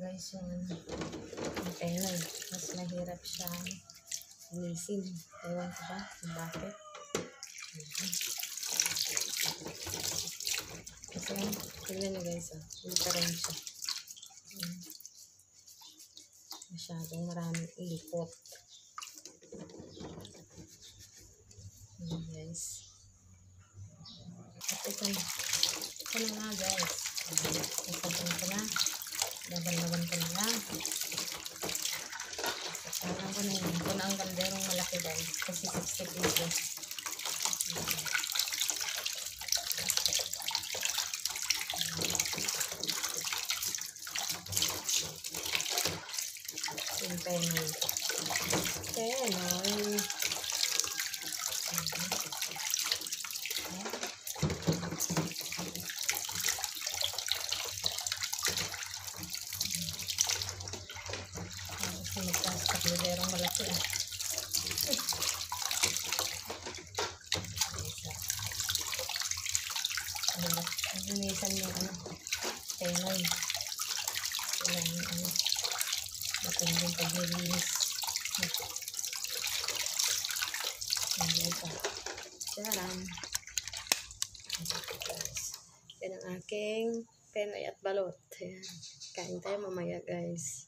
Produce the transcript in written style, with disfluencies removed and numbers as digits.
guys yung penoy. Mas mahirap siyang linisin. Ewan ko ba kung bakit. Kasi tignan nyo guys, hindi pa rin siya. Masyadong maraming ikot. Guys. At ito na nga guys. Ipagin ko na. Laban-laban ko na lang. Parang ko na yun. Ito na ang kalderong malaki guys. Kasi 60 pesos. Yung penoy. Penoy. Magtaas kalderong malaki ah. Linisan yung penoy. Kailangan matinding paglilinis. Ayan pa. Charan. Yan ang aking penoy at balot. Ayan. Kain tayo mamaya guys.